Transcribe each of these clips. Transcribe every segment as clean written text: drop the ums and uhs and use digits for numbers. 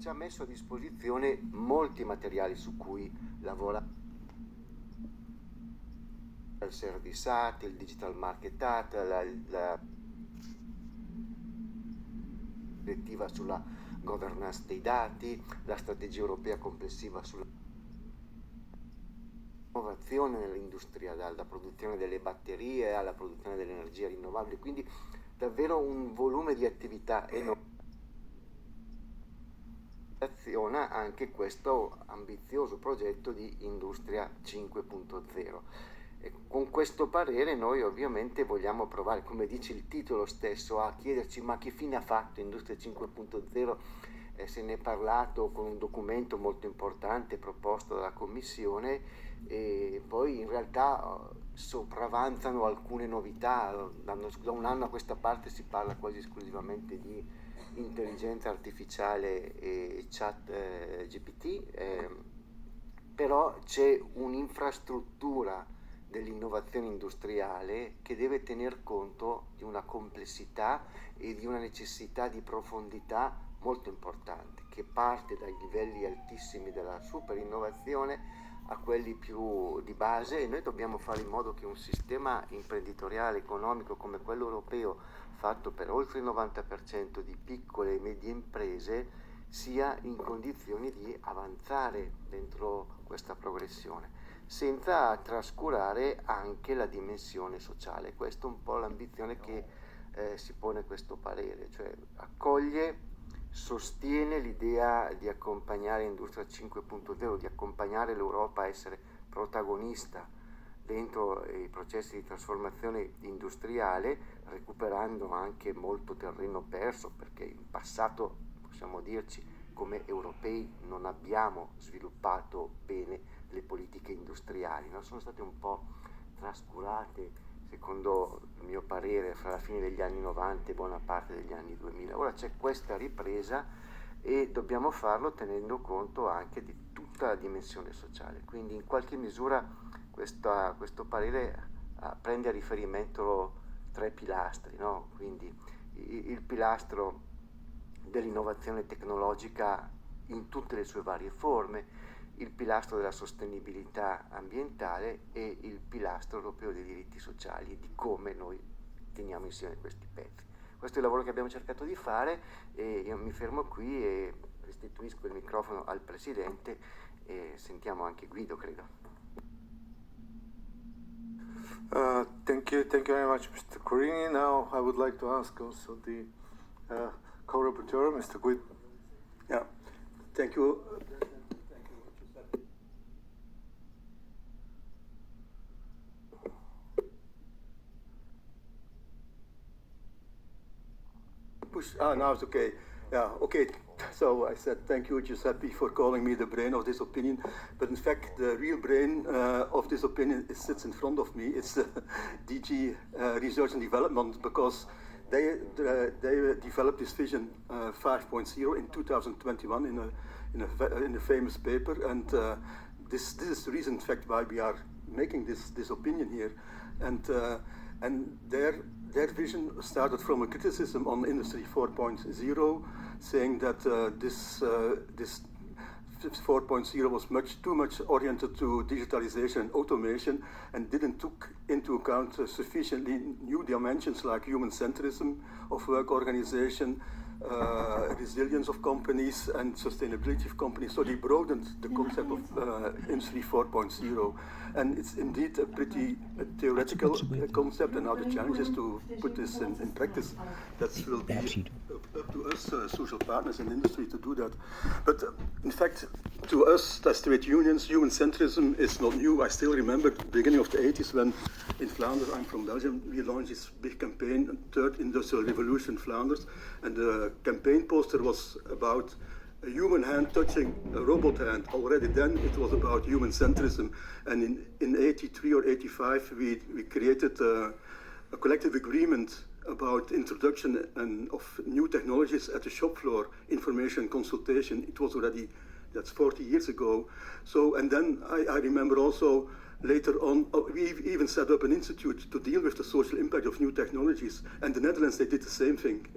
ci ha messo a disposizione molti materiali su cui lavora. Il Service Act, il Digital Market Act, la direttiva sulla governance dei dati, la strategia europea complessiva sulla innovazione nell'industria, dalla produzione delle batterie alla produzione delle energie rinnovabili, quindi davvero un volume di attività enorme. Aziona anche questo ambizioso progetto di Industria 5.0. E con questo parere noi ovviamente vogliamo provare, come dice il titolo stesso, a chiederci ma che fine ha fatto Industria 5.0? Se ne è parlato con un documento molto importante proposto dalla Commissione e poi in realtà sopravanzano alcune novità. Da un anno a questa parte si parla quasi esclusivamente di intelligenza artificiale e chat GPT, però c'è un'infrastruttura dell'innovazione industriale che deve tener conto di una complessità e di una necessità di profondità molto importante, che parte dai livelli altissimi della super innovazione a quelli più di base, e noi dobbiamo fare in modo che un sistema imprenditoriale economico come quello europeo, fatto per oltre il 90% di piccole e medie imprese, sia in condizioni di avanzare dentro questa progressione, senza trascurare anche la dimensione sociale. Questa è un po' l'ambizione che si pone questo parere, cioè accoglie, sostiene l'idea di accompagnare Industria 5.0, di accompagnare l'Europa a essere protagonista dentro i processi di trasformazione industriale, recuperando anche molto terreno perso, perché in passato, possiamo dirci, come europei non abbiamo sviluppato bene le politiche industriali, no? Sono state un po' trascurate, secondo il mio parere, fra la fine degli anni 90 e buona parte degli anni 2000. Ora c'è questa ripresa e dobbiamo farlo tenendo conto anche di tutta la dimensione sociale. Quindi in qualche misura questo parere prende a riferimento tre pilastri, no? Quindi il pilastro dell'innovazione tecnologica in tutte le sue varie forme, il pilastro della sostenibilità ambientale e il pilastro europeo dei diritti sociali, di come noi teniamo insieme questi pezzi. Questo è il lavoro che abbiamo cercato di fare e io mi fermo qui e restituisco il microfono al Presidente e sentiamo anche Guido, credo. Thank you very much, Mr. Corini. Now I would like to ask also the co-rapporteur, Mr. Guido. Yeah, thank you. Now it's okay. Yeah, okay. So I said thank you, Giuseppe, for calling me the brain of this opinion. But in fact, the real brain of this opinion sits in front of me. It's the DG Research and Development, because they developed this Vision 5.0 in 2021 in a famous paper, and this is the reason, in fact, why we are making this opinion here, and their vision started from a criticism on Industry 4.0, saying that this 4.0 was too much oriented to digitalization and automation, and didn't took into account sufficiently new dimensions like human centrism of work organization, resilience of companies, and sustainability of companies. So they broadened the concept of Industry 4.0. And it's indeed a pretty theoretical concept, and now the challenge is to put this in practice. That will be up to us, social partners in industry, to do that. But in fact, to us, as trade unions, human centrism is not new. I still remember the beginning of the 80s when in Flanders, I'm from Belgium, we launched this big campaign, Third Industrial Revolution Flanders, and the campaign poster was about a human hand touching a robot hand. Already then it was about human centrism, and in 83 or 85 we created a collective agreement about introduction of new technologies at the shop floor, information consultation. It was already, that's 40 years ago. So, and then I remember also later on, we even set up an institute to deal with the social impact of new technologies. And the Netherlands, they did the same thing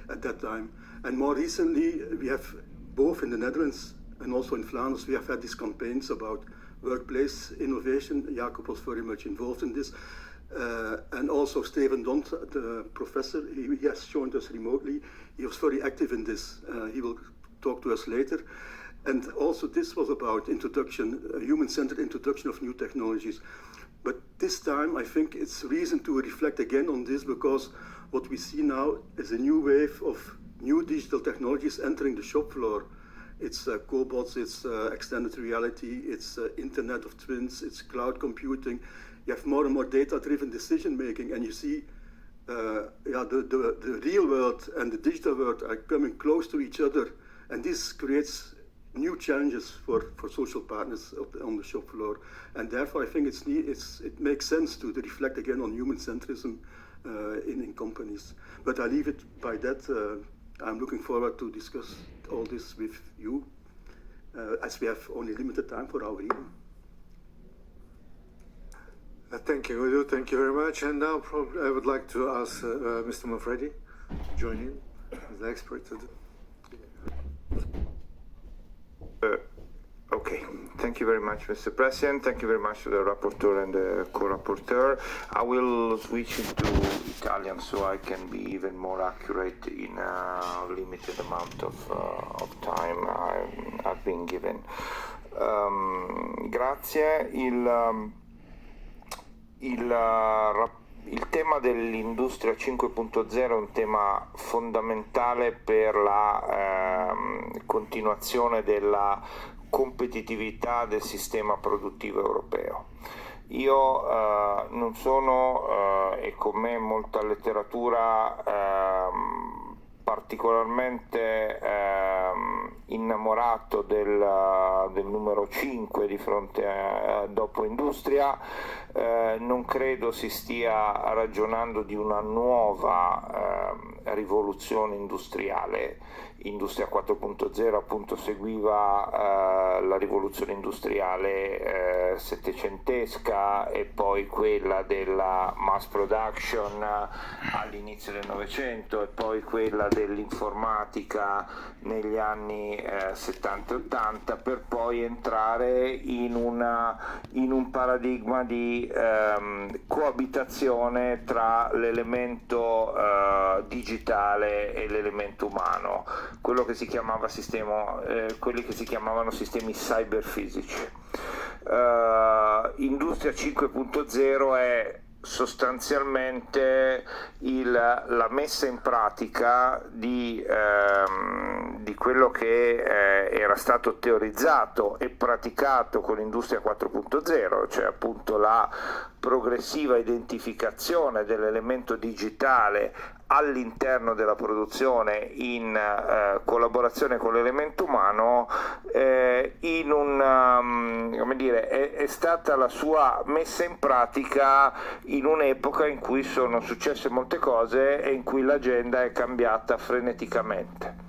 at that time. And more recently, we have both in the Netherlands and also in Flanders, we have had these campaigns about workplace innovation. Jacob was very much involved in this. And also Steven Dont, the professor, he has joined us remotely. He was very active in this. He will talk to us later. And also this was about introduction, human-centered introduction of new technologies. But this time I think it's reason to reflect again on this, because what we see now is a new wave of new digital technologies entering the shop floor. It's cobots, it's extended reality, it's Internet of Things, it's cloud computing. You have more and more data-driven decision making, and you see the real world and the digital world are coming close to each other, and this creates new challenges for social partners on the shop floor. And therefore I think it makes sense to reflect again on human centrism in companies. But I leave it by that. I'm looking forward to discuss all this with you, as we have only limited time for our evening. Thank you, Udo. Thank you very much. And now I would like to ask Mr. Manfredi to join in as the expert. Okay, thank you very much, Mr. President. Thank you very much to the rapporteur and the co-rapporteur. I will switch into Italian so I can be even more accurate in a limited amount of time I've been given. Grazie. Il tema dell'industria 5.0 è un tema fondamentale per la continuazione della competitività del sistema produttivo europeo. Io non sono, e con me molta letteratura, particolarmente innamorato del numero 5 di fronte a dopo industria. Non credo si stia ragionando di una nuova rivoluzione industriale. Industria 4.0 appunto seguiva la rivoluzione industriale settecentesca e poi quella della mass production all'inizio del Novecento e poi quella dell'informatica negli anni 70 e 80, per poi entrare in un paradigma di coabitazione tra l'elemento digitale e l'elemento umano, quello che si chiamava quelli che si chiamavano sistemi cyberfisici. Industria 5.0 è sostanzialmente la messa in pratica di quello che era stato teorizzato e praticato con l'industria 4.0, cioè appunto la progressiva identificazione dell'elemento digitale all'interno della produzione in collaborazione con l'elemento umano, è stata la sua messa in pratica in un'epoca in cui sono successe molte cose e in cui l'agenda è cambiata freneticamente.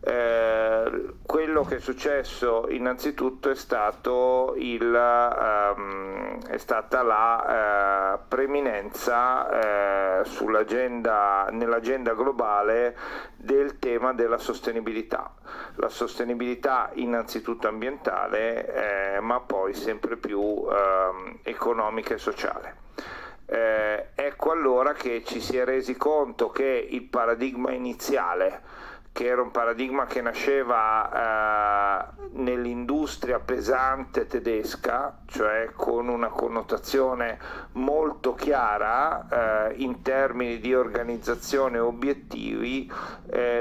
Quello che è successo innanzitutto è stata la preminenza nell'agenda globale del tema della sostenibilità. La sostenibilità innanzitutto ambientale, ma poi sempre più economica e sociale. Ecco allora che ci si è resi conto che il paradigma iniziale, che era un paradigma che nasceva nell'industria pesante tedesca, cioè con una connotazione molto chiara in termini di organizzazione e obiettivi,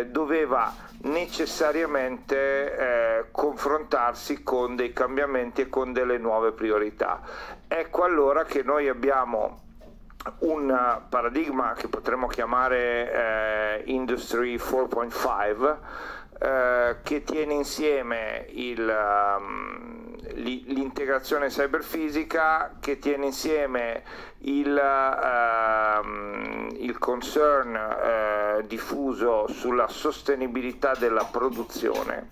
doveva necessariamente confrontarsi con dei cambiamenti e con delle nuove priorità. Ecco allora che noi abbiamo un paradigma che potremmo chiamare Industry 4.5, che tiene insieme l'integrazione cyberfisica, che tiene insieme il concern diffuso sulla sostenibilità della produzione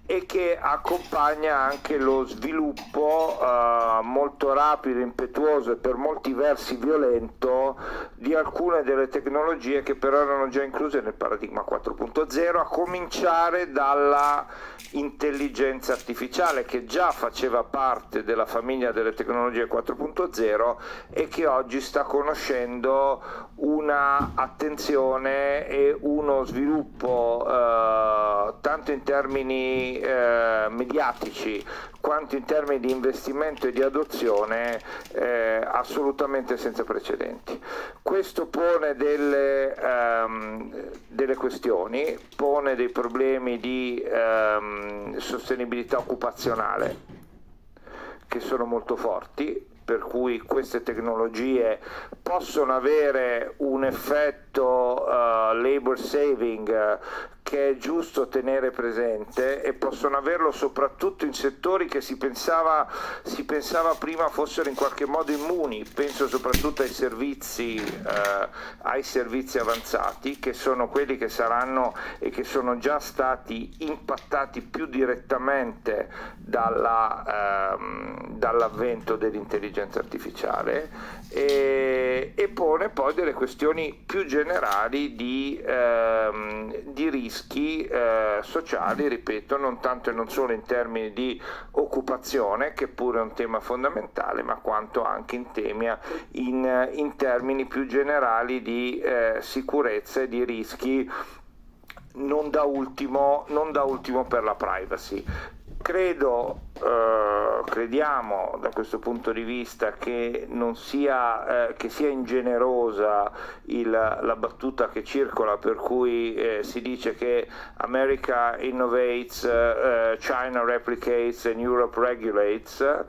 e che accompagna anche lo sviluppo molto rapido, impetuoso e per molti versi violento di alcune delle tecnologie che però erano già incluse nel paradigma 4.0, a cominciare dalla intelligenza artificiale, che già faceva parte della famiglia delle tecnologie 4.0 e che oggi sta conoscendo una attenzione e uno sviluppo tanto in termini mediatici quanto in termini di investimento e di adozione assolutamente senza precedenti. Questo pone delle questioni, pone dei problemi di sostenibilità occupazionale che sono molto forti, per cui queste tecnologie possono avere un effetto labor saving che è giusto tenere presente, e possono averlo soprattutto in settori che si pensava prima fossero in qualche modo immuni. Penso soprattutto ai servizi avanzati, che sono quelli che saranno e che sono già stati impattati più direttamente dall'avvento dell'intelligenza artificiale, e pone poi delle questioni più generali di rischi sociali, ripeto, non tanto e non solo in termini di occupazione, che pure è un tema fondamentale, ma quanto anche in termini più generali di sicurezza e di rischi, non da ultimo per la privacy. Crediamo da questo punto di vista che non sia che sia ingenerosa la battuta che circola, per cui si dice che America innovates, China replicates and Europe regulates.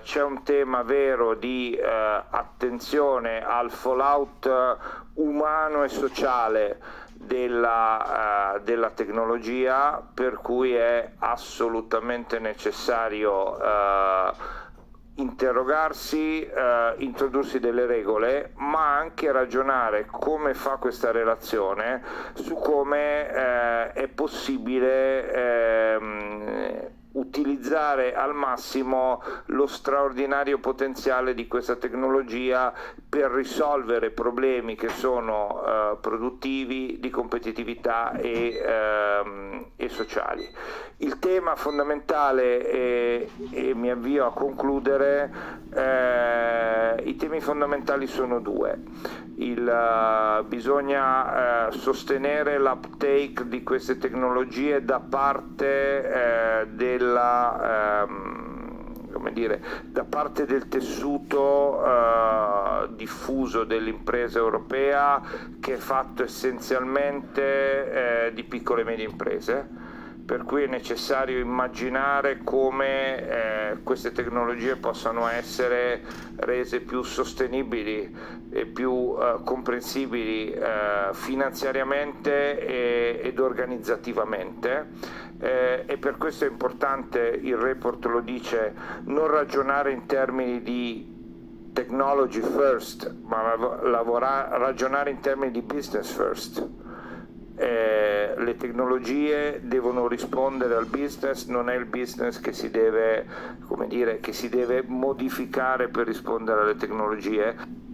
C'è un tema vero di attenzione al fallout umano e sociale della tecnologia, per cui è assolutamente necessario interrogarsi, introdursi delle regole, ma anche ragionare, come fa questa relazione, su come è possibile utilizzare al massimo lo straordinario potenziale di questa tecnologia per risolvere problemi che sono produttivi, di competitività e sociali. Il tema fondamentale, e mi avvio a concludere, i temi fondamentali sono due. Bisogna sostenere l'uptake di queste tecnologie da parte da parte del tessuto diffuso dell'impresa europea, che è fatto essenzialmente di piccole e medie imprese, per cui è necessario immaginare come queste tecnologie possano essere rese più sostenibili e più comprensibili finanziariamente ed organizzativamente. E per questo è importante, il report lo dice, non ragionare in termini di technology first, ma ragionare in termini di business first. Le tecnologie devono rispondere al business, non è il business che si deve modificare per rispondere alle tecnologie.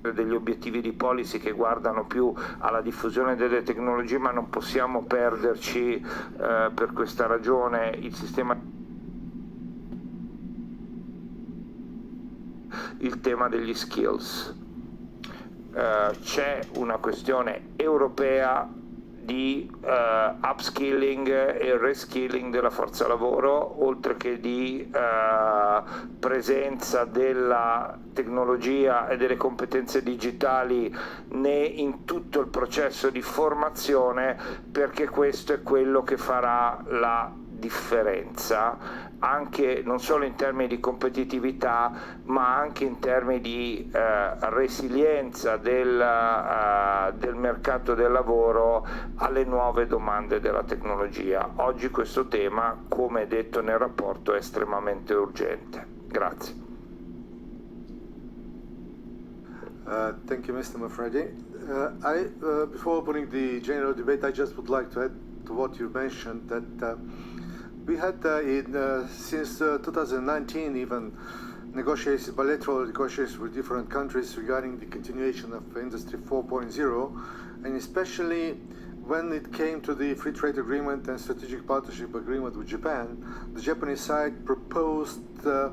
Degli obiettivi di policy che guardano più alla diffusione delle tecnologie, ma non possiamo perderci per questa ragione il tema degli skills. C'è una questione europea di upskilling e reskilling della forza lavoro, oltre che di presenza della tecnologia e delle competenze digitali in tutto il processo di formazione, perché questo è quello che farà la differenza, anche non solo in termini di competitività, ma anche in termini di resilienza del mercato del lavoro alle nuove domande della tecnologia. Oggi questo tema, come detto nel rapporto, è estremamente urgente. Grazie. Thank you, Mr. Manfredi. Before opening the general debate, I just would like to add to what you mentioned that we had since 2019 even bilateral negotiations with different countries regarding the continuation of Industry 4.0, and especially when it came to the free trade agreement and strategic partnership agreement with Japan, the Japanese side proposed the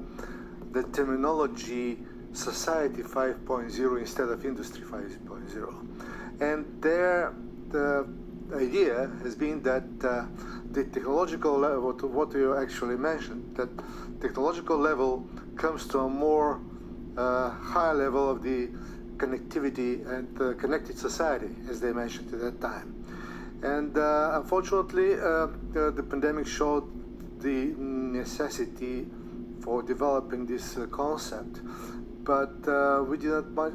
terminology Society 5.0 instead of Industry 5.0. And the idea has been that the technological level, what you actually mentioned, that technological level comes to a more higher level of the connectivity and connected society, as they mentioned at that time. And unfortunately, the pandemic showed the necessity for developing this concept. But we did not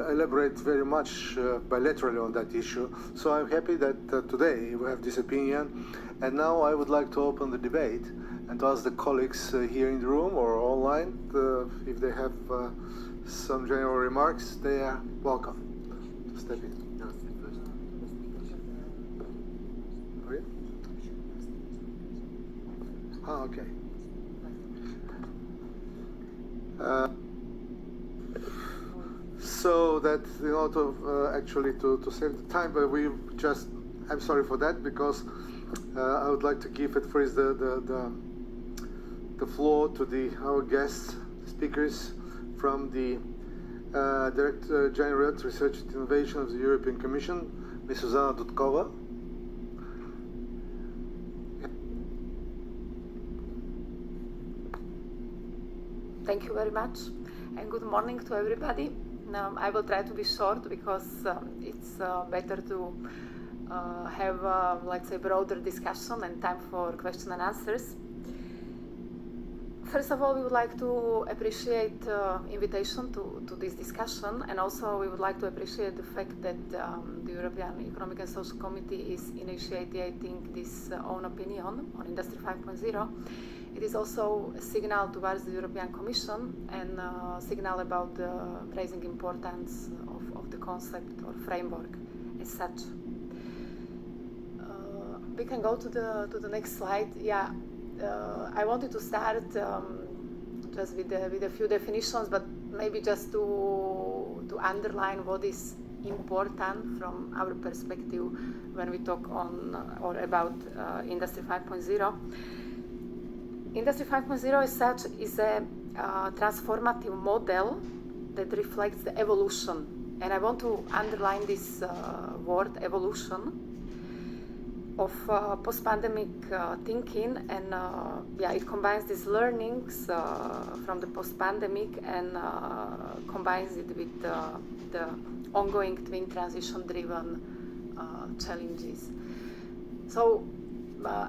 elaborate very much bilaterally on that issue. So I'm happy that today we have this opinion. And now I would like to open the debate and to ask the colleagues here in the room or online if they have some general remarks. They are welcome to step in. Oh, okay. So that in order actually to save the time, but I'm sorry for that, because I would like to give at first the floor to our guest speakers from the Director General Research and Innovation of the European Commission, Ms. Zuzana Dudkova. Thank you very much, and good morning to everybody. I will try to be short because it's better to have, let's say, broader discussion and time for question and answers. First of all, we would like to appreciate invitation to this discussion, and also we would like to appreciate the fact that the European Economic and Social Committee is initiating this own opinion on Industry 5.0. It is also a signal towards the European Commission and a signal about the raising importance of the concept or framework as such. We can go to the next slide. Yeah, I wanted to start just with a few definitions, but maybe just to underline what is important from our perspective when we talk on or about Industry 5.0. Industry 5.0 as such is a transformative model that reflects the evolution, and I want to underline this word evolution of post-pandemic thinking, and it combines these learnings from the post-pandemic and combines it with the ongoing twin transition-driven challenges. So,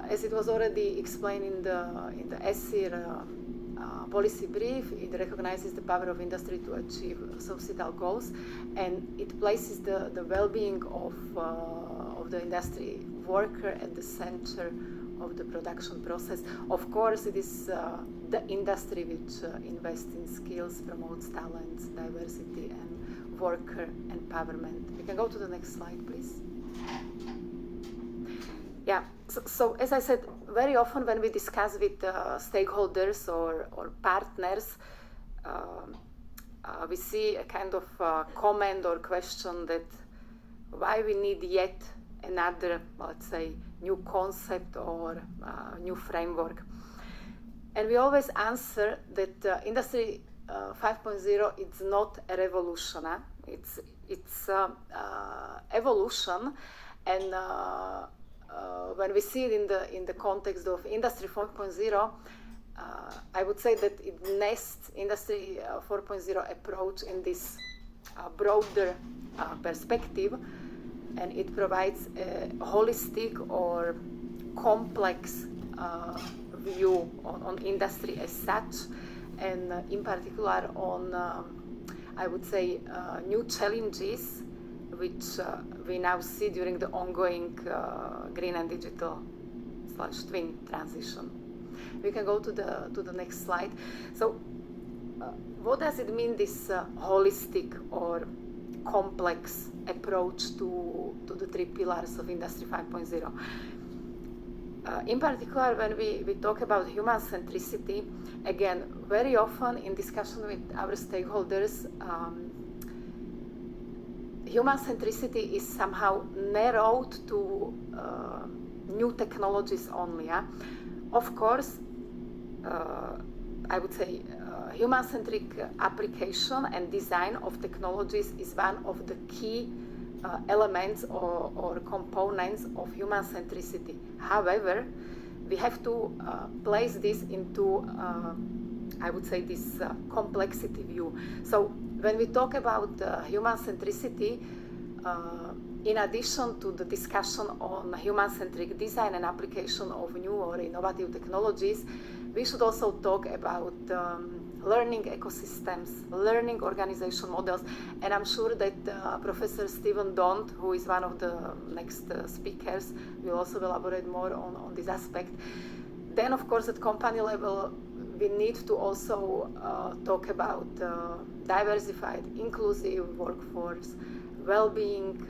as it was already explained in the ESIR policy brief, it recognizes the power of industry to achieve societal goals, and it places the well-being of the industry worker at the center of the production process. Of course, it is the industry which invests in skills, promotes talents, diversity, and worker empowerment. We can go to the next slide, please. Yeah, so as I said, very often when we discuss with stakeholders or partners, we see a kind of comment or question that why we need yet another, let's say, new concept or new framework. And we always answer that Industry 5.0 is not a revolution. It's evolution, and when we see it in the context of Industry 4.0, I would say that it nests Industry 4.0 approach in this broader perspective, and it provides a holistic or complex view on industry as such, and in particular on, I would say, new challenges which we now see during the ongoing green and digital / twin transition. We can go to the next slide. So what does it mean, this holistic or complex approach to the three pillars of Industry 5.0. In particular, when we talk about human centricity, again, very often in discussion with our stakeholders, human centricity is somehow narrowed to new technologies only. Yeah? Of course, I would say human-centric application and design of technologies is one of the key elements or components of human centricity. However, we have to place this into, I would say, this complexity view. So when we talk about human centricity, in addition to the discussion on human-centric design and application of new or innovative technologies, we should also talk about learning ecosystems, learning organization models, and I'm sure that Professor Stephen Dont, who is one of the next speakers, will also elaborate more on this aspect. Then, of course, at company level, we need to also talk about diversified, inclusive workforce, well-being,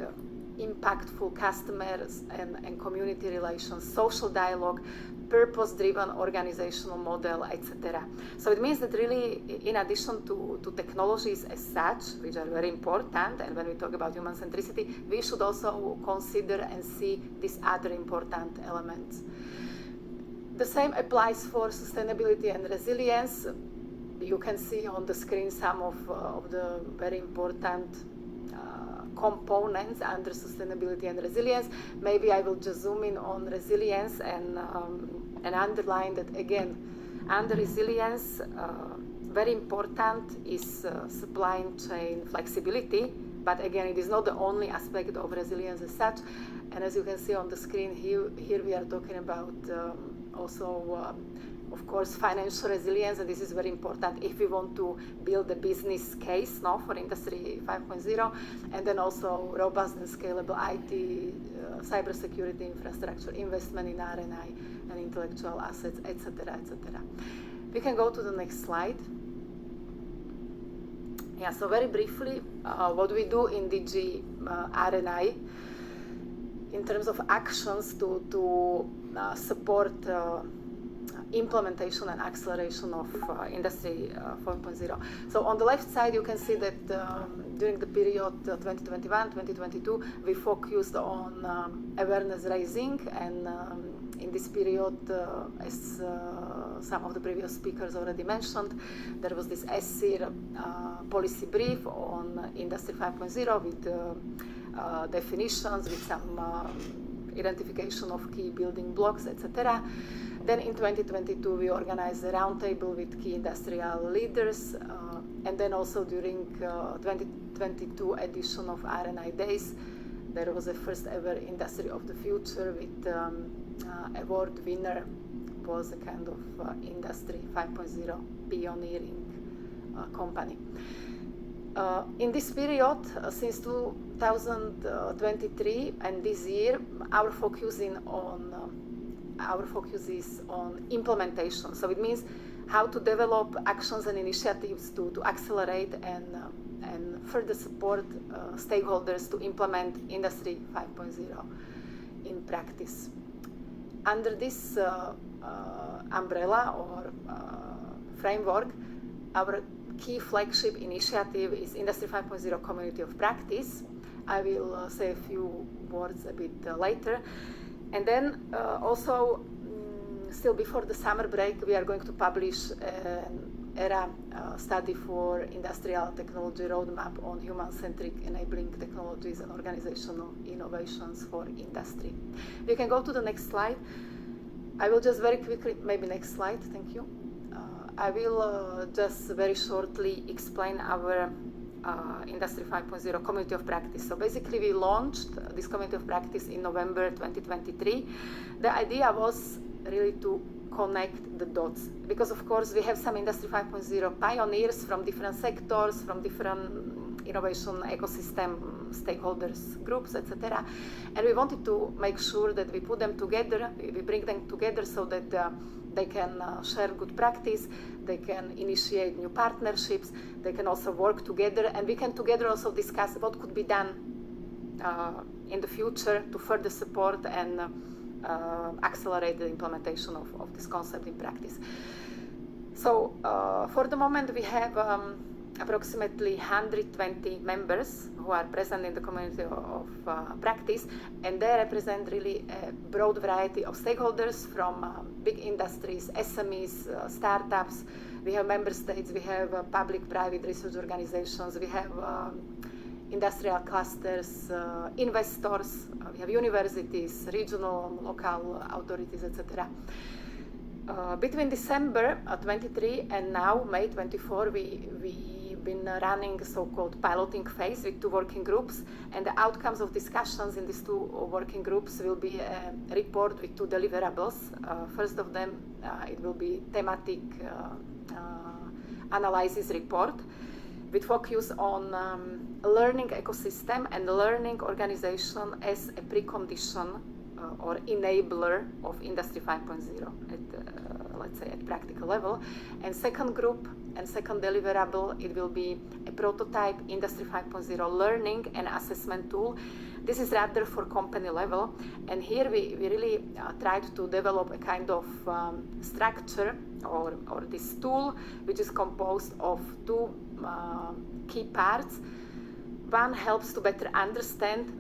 impactful customers and community relations, social dialogue, purpose-driven organizational model, etc. So it means that really, in addition to technologies as such, which are very important, and when we talk about human centricity, we should also consider and see these other important elements. The same applies for sustainability and resilience. You can see on the screen some of the very important components under sustainability and resilience. Maybe I will just zoom in on resilience and underline that again, under resilience, very important is supply chain flexibility, but again, it is not the only aspect of resilience as such. And as you can see on the screen here we are talking about also of course, financial resilience, and this is very important if we want to build a business case now for Industry 5.0, and then also robust and scalable IT, cybersecurity infrastructure, investment in R&I and intellectual assets, etc., etc. We can go to the next slide. Yeah, so very briefly, what we do in DG R&I in terms of actions to support implementation and acceleration of Industry 4.0. So on the left side, you can see that during the period 2021-2022, we focused on awareness raising, and in this period, as some of the previous speakers already mentioned, there was this ESSIR policy brief on Industry 5.0 with definitions, with some identification of key building blocks, etc. Then in 2022, we organized a roundtable with key industrial leaders, and then also during 2022 edition of R&I Days, there was a first ever Industry of the Future with award winner was a kind of Industry 5.0 pioneering company. In this period, since 2023 and this year, our focus is on implementation. So it means how to develop actions and initiatives to accelerate and further support stakeholders to implement Industry 5.0 in practice. Under this umbrella or framework, our key flagship initiative is Industry 5.0 Community of Practice. I will say a few words a bit later. And then also, still before the summer break, we are going to publish an ERA study for industrial technology roadmap on human-centric enabling technologies and organizational innovations for industry. We can go to the next slide. I will just very quickly, maybe next slide, thank you. I will just very shortly explain our Industry 5.0 Community of Practice. So basically we launched this Community of Practice in November 2023. The idea was really to connect the dots, because of course we have some Industry 5.0 pioneers from different sectors, from different innovation ecosystem stakeholders, groups, etc. And we wanted to make sure that we put them together, we bring them together so that they can share good practice, they can initiate new partnerships, they can also work together, and we can together also discuss what could be done in the future to further support and accelerate the implementation of this concept in practice. So for the moment we have approximately 120 members who are present in the community of practice, and they represent really a broad variety of stakeholders from big industries, SMEs, startups. We have member states, we have public-private research organizations, we have industrial clusters, investors, we have universities, regional, local authorities, etc. Between December 23 and now May 24, we've been running so-called piloting phase with 2 working groups, and the outcomes of discussions in these 2 working groups will be a report with 2 deliverables. First of them, it will be thematic analysis report with focus on learning ecosystem and learning organization as a precondition or enabler of Industry 5.0 at, let's say, at practical level. And second group and second deliverable, it will be a prototype Industry 5.0 learning and assessment tool. This is rather for company level, and here we really tried to develop a kind of structure or this tool, which is composed of 2 key parts. One helps to better understand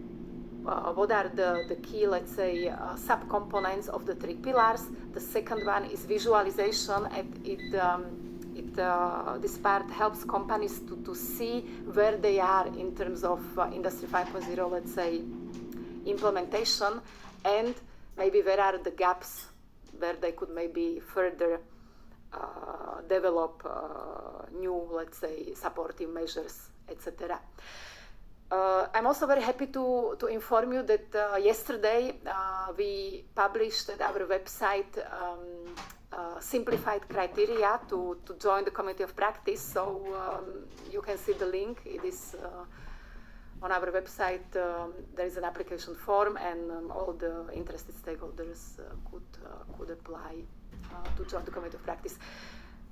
what are the key, let's say, subcomponents of the 3 pillars. The second one is visualization, and this part helps companies to see where they are in terms of Industry 5.0, let's say, implementation, and maybe where are the gaps where they could maybe further develop new, let's say, supportive measures, etc. I'm also very happy to inform you that yesterday we published at our website simplified criteria to join the community of practice. So you can see the link. It is on our website. There is an application form, and all the interested stakeholders could apply to join the community of practice.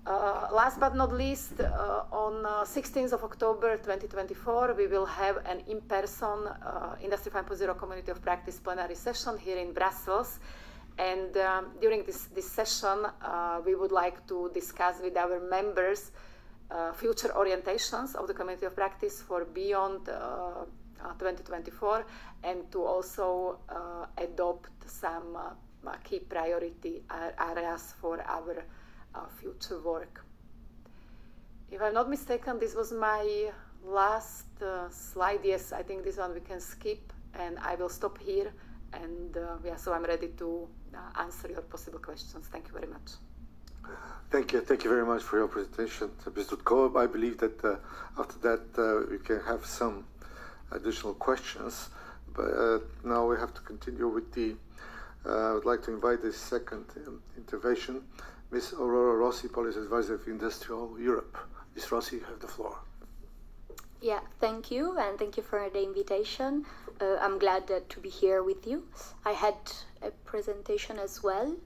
Last but not least, on 16th of October 2024, we will have an in-person Industry 5.0 Community of Practice plenary session here in Brussels. And during this session, we would like to discuss with our members future orientations of the Community of Practice for beyond 2024, and to also adopt some key priority areas for our future work. If I'm not mistaken, this was my last slide. Yes, I think this one we can skip, and I will stop here. And so I'm ready to answer your possible questions. Thank you very much. Thank you very much for your presentation, Mr. Koop. I believe that after that we can have some additional questions. But now we have to continue with the. I would like to invite the second intervention. Ms. Aurora Rossi, Policy Advisor of Industrial Europe. Ms. Rossi, you have the floor. Yeah, thank you, and thank you for the invitation. I'm glad to be here with you. I had a presentation as well.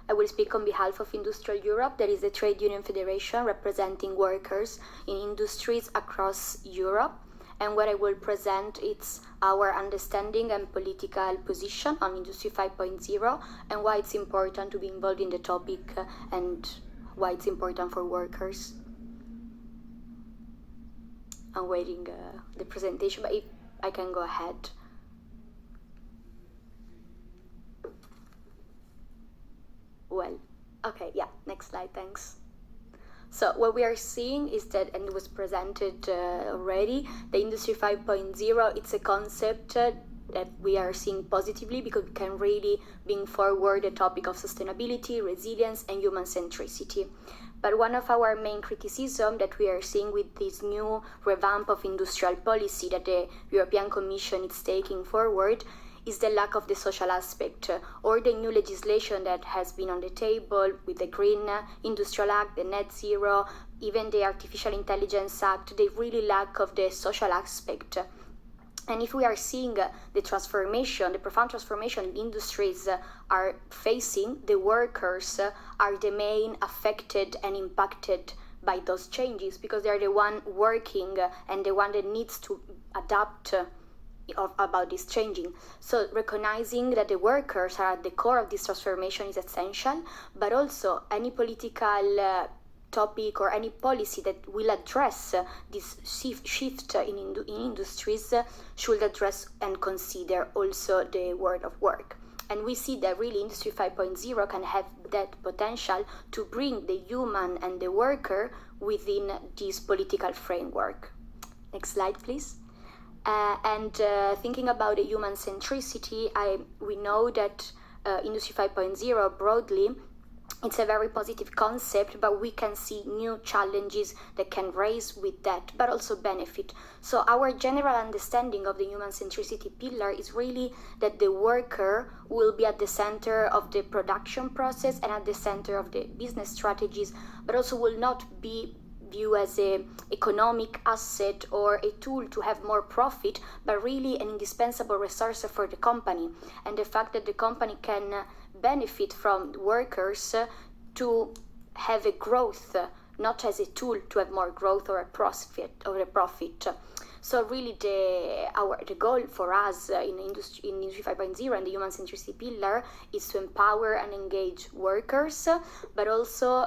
I will speak on behalf of Industrial Europe. That is a trade union federation representing workers in industries across Europe. And what I will present is our understanding and political position on Industry 5.0 and why it's important to be involved in the topic and why it's important for workers. I'm waiting the presentation, but if I can go ahead. Well, okay, yeah, next slide, thanks. So what we are seeing is that, and it was presented already, the Industry 5.0, it's a concept that we are seeing positively because we can really bring forward the topic of sustainability, resilience, and human centricity. But one of our main criticism that we are seeing with this new revamp of industrial policy that the European Commission is taking forward is the lack of the social aspect, or the new legislation that has been on the table with the Green Industrial Act, the Net Zero, even the Artificial Intelligence Act. They really lack of the social aspect. And if we are seeing the transformation, the profound transformation industries are facing, the workers are the main affected and impacted by those changes, because they are the one working and the one that needs to adapt about this changing. So recognizing that the workers are at the core of this transformation is essential, but also any political topic or any policy that will address this shift in industries should address and consider also the world of work. And we see that really Industry 5.0 can have that potential to bring the human and the worker within this political framework. Next slide, please. Thinking about the human centricity, we know that Industry 5.0 broadly, it's a very positive concept, but we can see new challenges that can raise with that, but also benefit. So our general understanding of the human centricity pillar is really that the worker will be at the center of the production process and at the center of the business strategies, but also will not be viewed as an economic asset or a tool to have more profit, but really an indispensable resource for the company. And the fact that the company can benefit from workers to have a growth, not as a tool to have more growth or a profit. So really the goal for us in Industry 5.0 and the human centricity pillar is to empower and engage workers, but also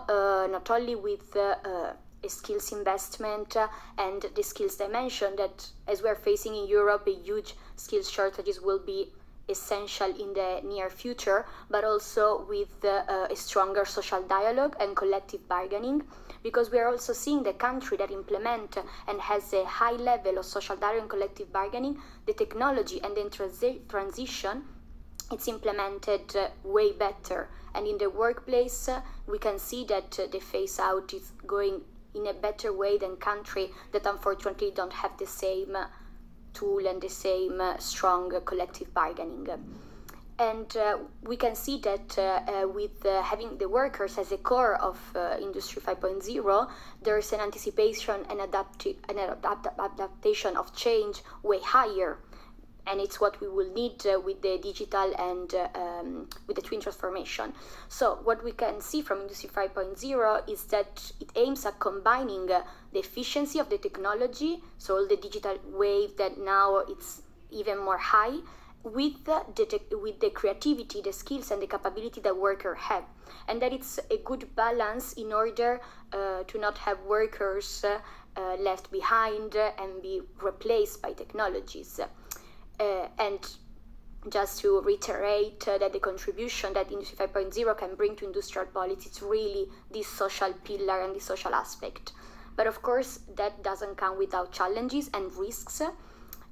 not only with a skills investment and the skills dimension that, as we're facing in Europe, a huge skills shortages will be essential in the near future, but also with a stronger social dialogue and collective bargaining, because we are also seeing the country that implement and has a high level of social dialogue and collective bargaining, the technology and the transition, it's implemented way better. And in the workplace, we can see that the phase out is going in a better way than countries that unfortunately don't have the same tool and the same strong collective bargaining. And we can see that with having the workers as a core of Industry 5.0, there's an anticipation and adaptation of change way higher. And it's what we will need with the digital and with the twin transformation. So what we can see from Industry 5.0 is that it aims at combining the efficiency of the technology, so all the digital wave that now it's even more high, with the creativity, the skills and the capability that workers have. And that it's a good balance in order to not have workers left behind and be replaced by technologies. And just to reiterate that the contribution that Industry 5.0 can bring to industrial policy is really this social pillar and this social aspect. But of course, that doesn't come without challenges and risks.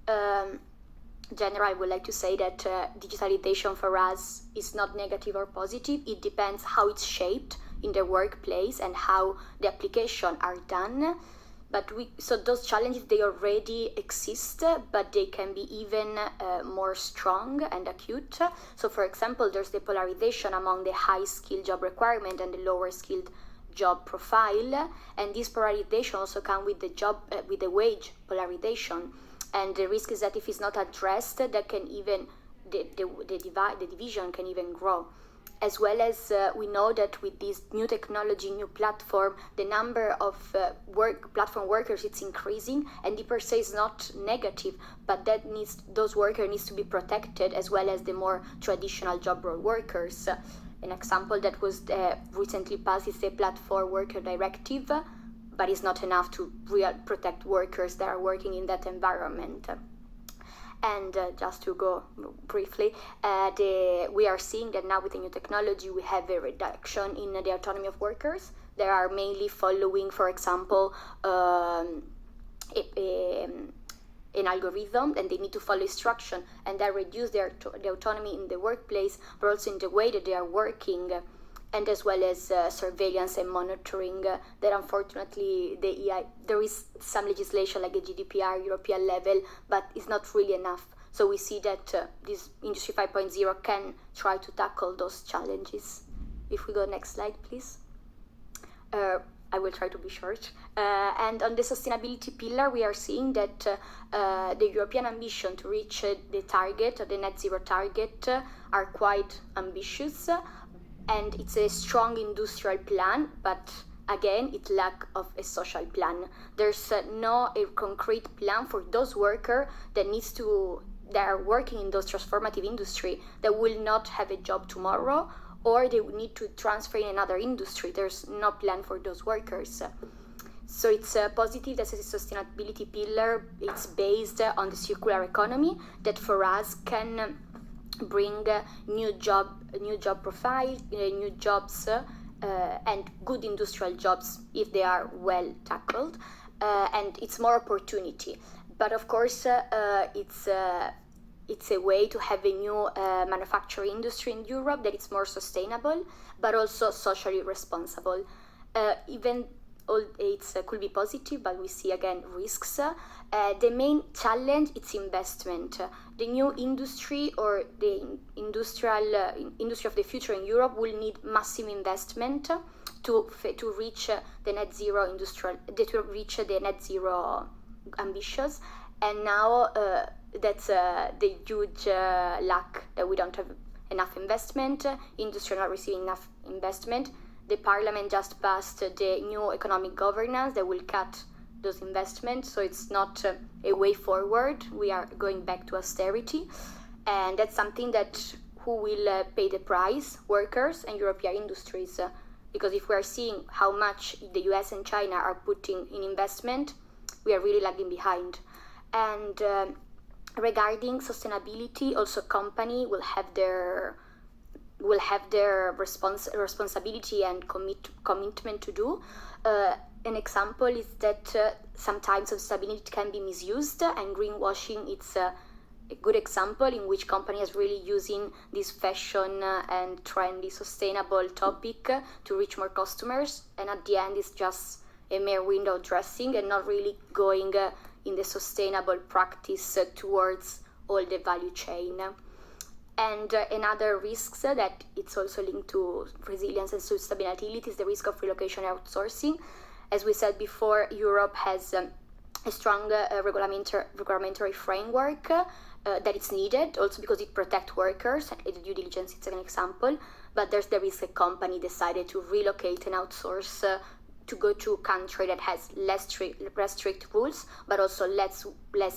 Generally, I would like to say that digitalization for us is not negative or positive. It depends how it's shaped in the workplace and how the applications are done. So those challenges, they already exist, but they can be even more strong and acute. So for example, there's the polarization among the high-skilled job requirement and the lower-skilled job profile. And this polarization also comes with the wage polarization. And the risk is that if it's not addressed, that can even, the division can even grow. As well as we know that with this new technology, new platform, the number of platform workers, it's increasing, and the per se is not negative, but those workers needs to be protected, as well as the more traditional job role workers. An example that was recently passed is the Platform Worker Directive, but it's not enough to protect workers that are working in that environment. And just to go briefly, we are seeing that now with the new technology, we have a reduction in the autonomy of workers. They are mainly following, for example, an algorithm, and they need to follow instruction, and that reduce the autonomy in the workplace, but also in the way that they are working, and as well as surveillance and monitoring that unfortunately there is some legislation like the GDPR European level, but it's not really enough So we see that this Industry 5.0 can try to tackle those challenges. If we go next slide, please. I will try to be short. And on the sustainability pillar, we are seeing that the European ambition to reach the target, the net zero target, are quite ambitious. And it's a strong industrial plan, but again, it lacks of a social plan. There's no a concrete plan for those workers that are working in those transformative industry that will not have a job tomorrow, or they will need to transfer in another industry. There's no plan for those workers. So it's positive that the sustainability pillar, it's based on the circular economy that for us can bring new job profile, new jobs, and good industrial jobs if they are well tackled, and it's more opportunity. But of course, it's a way to have a new manufacturing industry in Europe that is more sustainable, but also socially responsible. Even all it could be positive, but we see again risks. The main challenge is investment. The new industry or the industry of the future in Europe will need massive investment to reach the net zero net zero ambitions. And now that's the huge lack that we don't have enough investment. Industry not receiving enough investment. The parliament just passed the new economic governance that will cut those investments, so it's not a way forward. We are going back to austerity, and that's something that who will pay the price? Workers and European industries, because if we are seeing how much the US and China are putting in investment, we are really lagging behind. And regarding sustainability, also company will have their responsibility and commitment to do. An example is that sometimes sustainability can be misused, and greenwashing it's a good example in which companies are really using this fashion and trendy sustainable topic to reach more customers, and at the end it's just a mere window dressing and not really going in the sustainable practice towards all the value chain. And another risk that it's also linked to resilience and sustainability is the risk of relocation and outsourcing. As we said before, Europe has a strong regulatory framework that is needed, also because it protects workers. The due diligence is an example, but there's the risk a company decided to relocate and outsource to go to a country that has less strict rules, but also less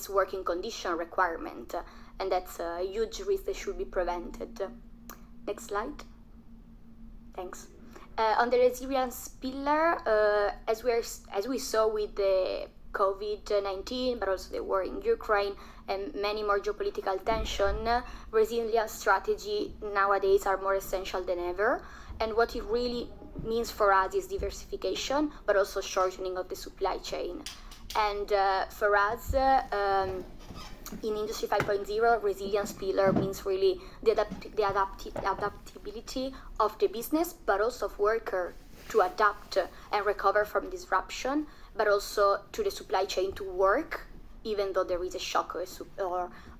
working condition requirement. And that's a huge risk that should be prevented. Next slide. Thanks. On the resilience pillar, as we saw with the COVID-19, but also the war in Ukraine and many more geopolitical tension, resilience strategy nowadays are more essential than ever. And what it really means for us is diversification, but also shortening of the supply chain. And for us, in Industry 5.0, resilience pillar means really the adaptability of the business, but also of worker to adapt and recover from disruption, but also to the supply chain to work, even though there is a shock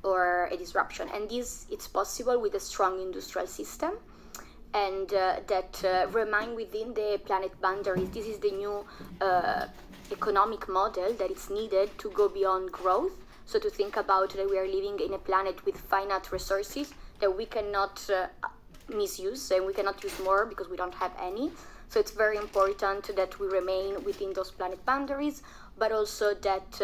or a disruption. And this it's possible with a strong industrial system, and that remain within the planet boundaries. This is the new economic model that is needed to go beyond growth. So to think about that we are living in a planet with finite resources that we cannot misuse, and we cannot use more because we don't have any. So it's very important that we remain within those planet boundaries, but also that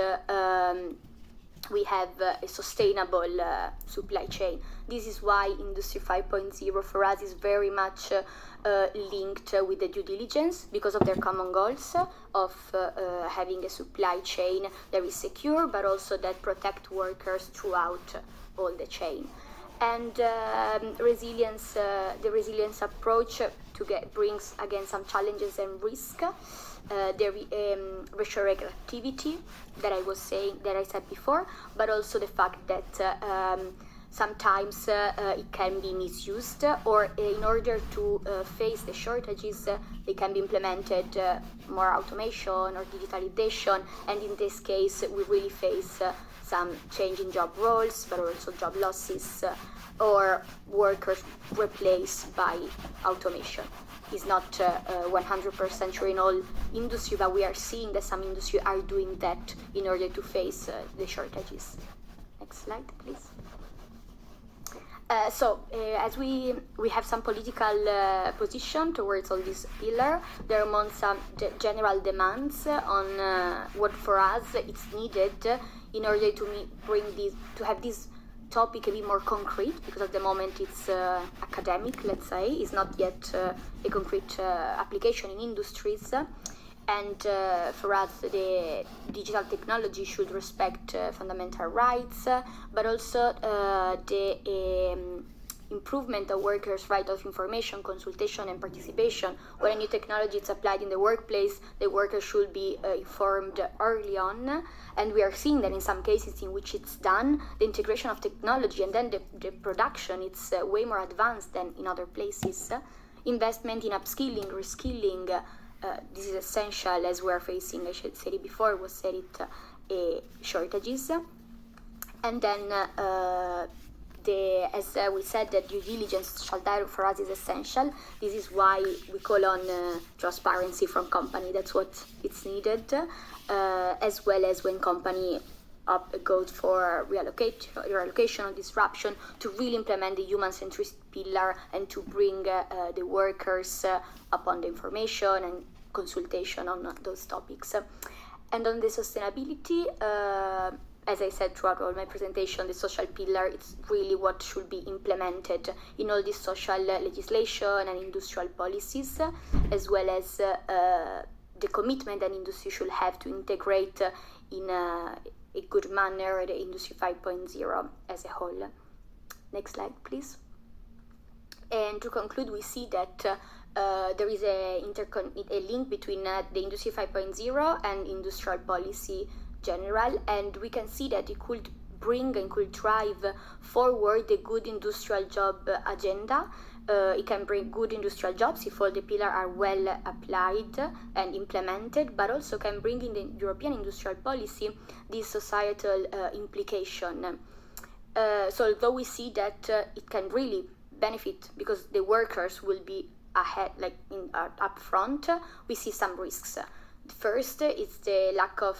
we have a sustainable supply chain. This is why Industry 5.0 for us is very much linked with the due diligence, because of their common goals of having a supply chain that is secure, but also that protect workers throughout all the chain. And the resilience approach brings again some challenges and risk. The retroactive activity that I said before, but also the fact that sometimes it can be misused, or in order to face the shortages, they can be implemented more automation or digitalization, and in this case we really face some change in job roles, but also job losses or workers replaced by automation. It's not 100% true in all industry, but we are seeing that some industries are doing that in order to face the shortages. Next slide, please. As we have some political position towards all this pillar, there are among some general demands on what for us it's needed in order to have this topic a bit more concrete, because at the moment it's academic, let's say, it's not yet a concrete application in industries. And for us, the digital technology should respect fundamental rights, but also the improvement of workers' right of information, consultation, and participation. When a new technology is applied in the workplace, the workers should be informed early on. And we are seeing that in some cases in which it's done, the integration of technology and then the production, it's way more advanced than in other places. Investment in upskilling, reskilling, this is essential as we are facing, I should say it before, was said it, shortages. And then as we said, that due diligence, social dialogue for us is essential. This is why we call on transparency from company. That's what it's needed, as well as when company goes for reallocation or disruption, to really implement the human-centric pillar and to bring the workers upon the information and consultation on those topics. And on the sustainability, as I said throughout all my presentation, the social pillar is really what should be implemented in all this social legislation and industrial policies, as well as the commitment that industry should have to integrate in a good manner the Industry 5.0 as a whole. Next slide, please. And to conclude, we see that there is a link between the Industry 5.0 and industrial policy general, and we can see that it could bring and could drive forward a good industrial job agenda. It can bring good industrial jobs if all the pillars are well applied and implemented, but also can bring in the European industrial policy this societal implication. So although we see that it can really benefit because the workers will be ahead, up front, we see some risks. First is the lack of